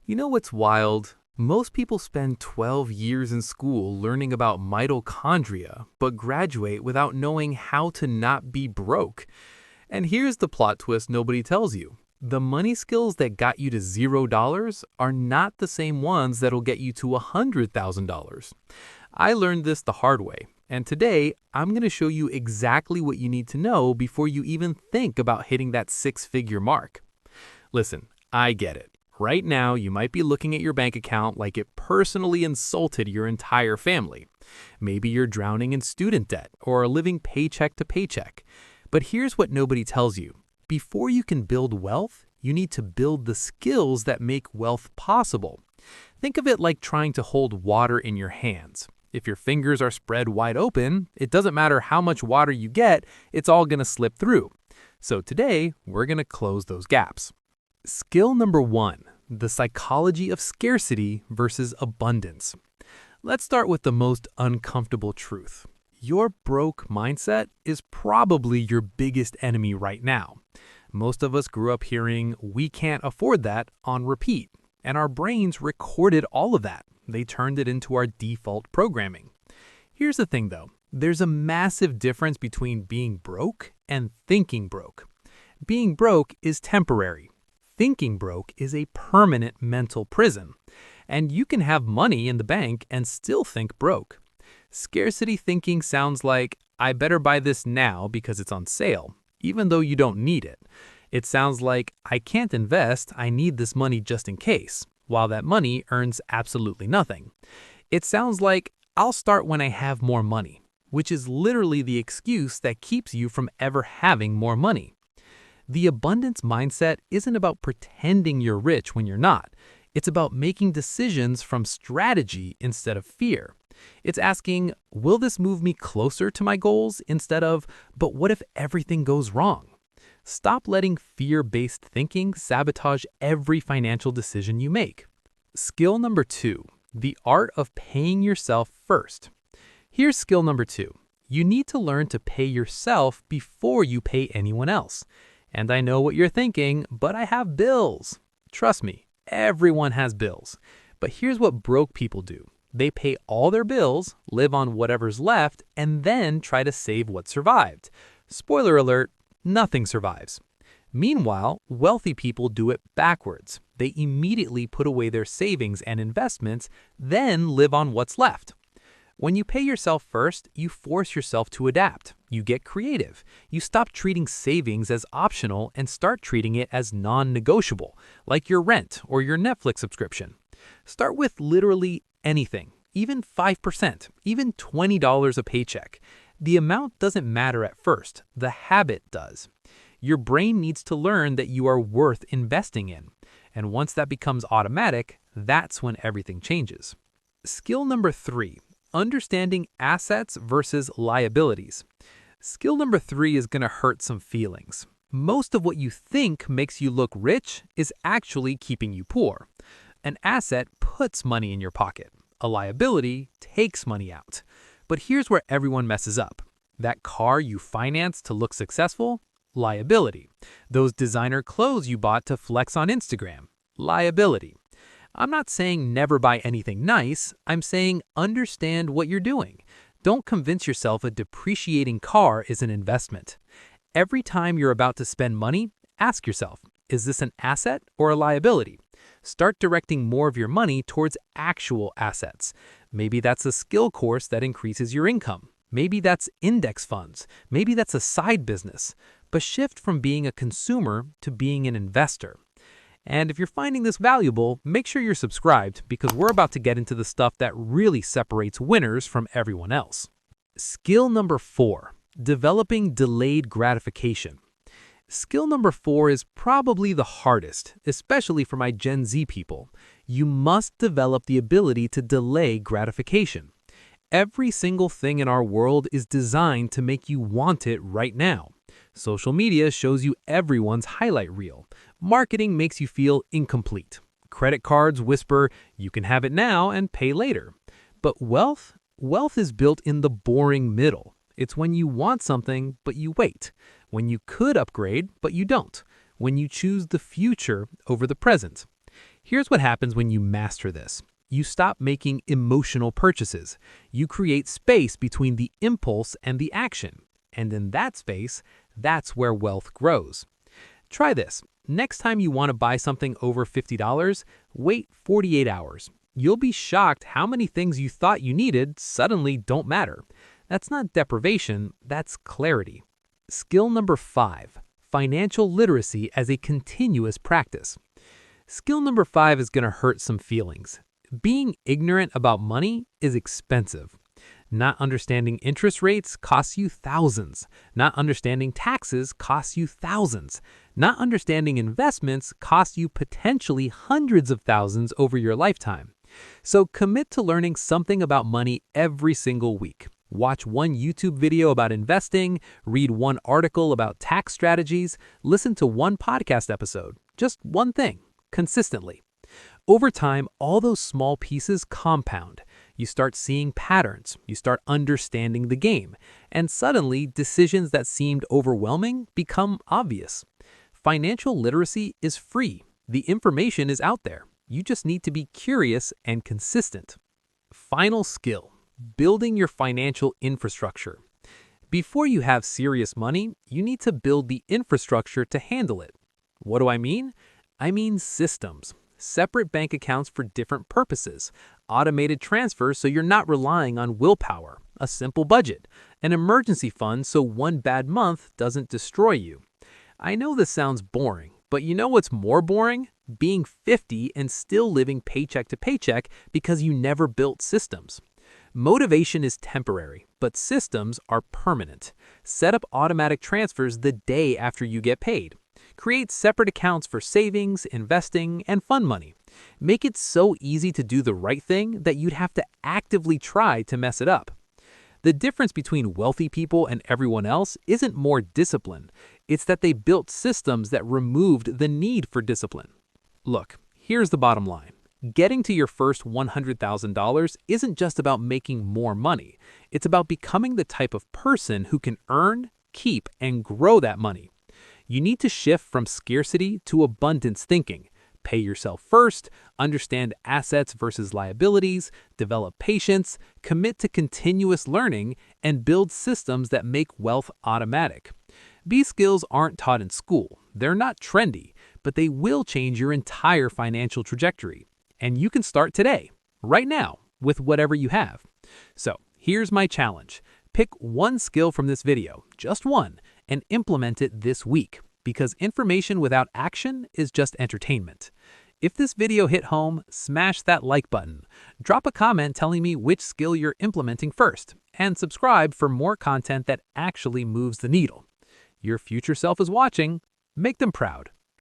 You know what's wild? Most people spend 12 years in school learning about mitochondria, but graduate without knowing how to not be broke. And here's the plot twist nobody tells you. The money skills that got you to $0 are not the same ones that'll get you to $100,000. I learned this the hard way, and today I'm going to show you exactly what you need to know before you even think about hitting that six-figure mark. Listen, I get it. Right now, you might be looking at your bank account like it personally insulted your entire family. Maybe you're drowning in student debt or living paycheck to paycheck. But here's what nobody tells you. Before you can build wealth, you need to build the skills that make wealth possible. Think of it like trying to hold water in your hands. If your fingers are spread wide open, it doesn't matter how much water you get, it's all going to slip through. So today, we're going to close those gaps. Skill number 1, the psychology of scarcity versus abundance. Let's start with the most uncomfortable truth. Your broke mindset is probably your biggest enemy right now. Most of us grew up hearing, "we can't afford that" on repeat, and our brains recorded all of that. They turned it into our default programming. Here's the thing though, there's a massive difference between being broke and thinking broke. Being broke is temporary. Thinking broke is a permanent mental prison, and you can have money in the bank and still think broke. Scarcity thinking sounds like, "I better buy this now because it's on sale," even though you don't need it. It sounds like, "I can't invest, I need this money just in case," while that money earns absolutely nothing. It sounds like, "I'll start when I have more money," which is literally the excuse that keeps you from ever having more money. The abundance mindset isn't about pretending you're rich when you're not. It's about making decisions from strategy instead of fear. It's asking, will this move me closer to my goals instead of, but what if everything goes wrong? Stop letting fear-based thinking sabotage every financial decision you make. Skill number 2, the art of paying yourself first. Here's skill number 2. You need to learn to pay yourself before you pay anyone else. And I know what you're thinking, but I have bills. Trust me, everyone has bills. But here's what broke people do. They pay all their bills, live on whatever's left, and then try to save what survived. Spoiler alert, nothing survives. Meanwhile, wealthy people do it backwards. They immediately put away their savings and investments, then live on what's left. When you pay yourself first, you force yourself to adapt. You get creative. You stop treating savings as optional and start treating it as non-negotiable, like your rent or your Netflix subscription. Start with literally anything, even 5%, even $20 a paycheck. The amount doesn't matter at first, the habit does. Your brain needs to learn that you are worth investing in. And once that becomes automatic, that's when everything changes. Skill number 3. Understanding assets versus liabilities. Skill number 3 is going to hurt some feelings. Most of what you think makes you look rich is actually keeping you poor. An asset puts money in your pocket. A liability takes money out. But here's where everyone messes up. That car you financed to look successful? Liability. Those designer clothes you bought to flex on Instagram? Liability. I'm not saying never buy anything nice. I'm saying understand what you're doing. Don't convince yourself a depreciating car is an investment. Every time you're about to spend money, ask yourself, is this an asset or a liability? Start directing more of your money towards actual assets. Maybe that's a skill course that increases your income. Maybe that's index funds. Maybe that's a side business. But shift from being a consumer to being an investor. And if you're finding this valuable, make sure you're subscribed because we're about to get into the stuff that really separates winners from everyone else. Skill number 4, developing delayed gratification. Skill number 4 is probably the hardest, especially for my Gen Z people. You must develop the ability to delay gratification. Every single thing in our world is designed to make you want it right now. Social media shows you everyone's highlight reel. Marketing makes you feel incomplete. Credit cards whisper, you can have it now and pay later. But wealth is built in the boring middle. It's when you want something, but you wait. When you could upgrade, but you don't. When you choose the future over the present. Here's what happens when you master this. You stop making emotional purchases. You create space between the impulse and the action. And in that space, that's where wealth grows. Try this. Next time you want to buy something over $50, wait 48 hours. You'll be shocked how many things you thought you needed suddenly don't matter. That's not deprivation, that's clarity. Skill number 5, financial literacy as a continuous practice. Skill number 5 is going to hurt some feelings. Being ignorant about money is expensive. Not understanding interest rates costs you thousands. Not understanding taxes costs you thousands. Not understanding investments costs you potentially hundreds of thousands over your lifetime. So commit to learning something about money every single week. Watch one YouTube video about investing, read one article about tax strategies, listen to one podcast episode. Just one thing, consistently. Over time, all those small pieces compound. You start seeing patterns, you start understanding the game, and suddenly decisions that seemed overwhelming become obvious. Financial literacy is free. The information is out there. You just need to be curious and consistent. Final skill, building your financial infrastructure. Before you have serious money, you need to build the infrastructure to handle it. What do I mean? I mean systems. Separate bank accounts for different purposes, automated transfers so you're not relying on willpower, a simple budget, an emergency fund so one bad month doesn't destroy you. I know this sounds boring, but you know what's more boring? Being 50 and still living paycheck to paycheck because you never built systems. Motivation is temporary, but systems are permanent. Set up automatic transfers the day after you get paid. Create separate accounts for savings, investing, and fun money. Make it so easy to do the right thing that you'd have to actively try to mess it up. The difference between wealthy people and everyone else isn't more discipline. It's that they built systems that removed the need for discipline. Look, here's the bottom line. Getting to your first $100,000 isn't just about making more money. It's about becoming the type of person who can earn, keep, and grow that money. You need to shift from scarcity to abundance thinking. Pay yourself first, understand assets versus liabilities, develop patience, commit to continuous learning, and build systems that make wealth automatic. These skills aren't taught in school. They're not trendy, but they will change your entire financial trajectory. And you can start today, right now, with whatever you have. So here's my challenge. Pick one skill from this video, just one, and implement it this week, because information without action is just entertainment. If this video hit home, smash that like button. Drop a comment telling me which skill you're implementing first, and subscribe for more content that actually moves the needle. Your future self is watching. Make them proud.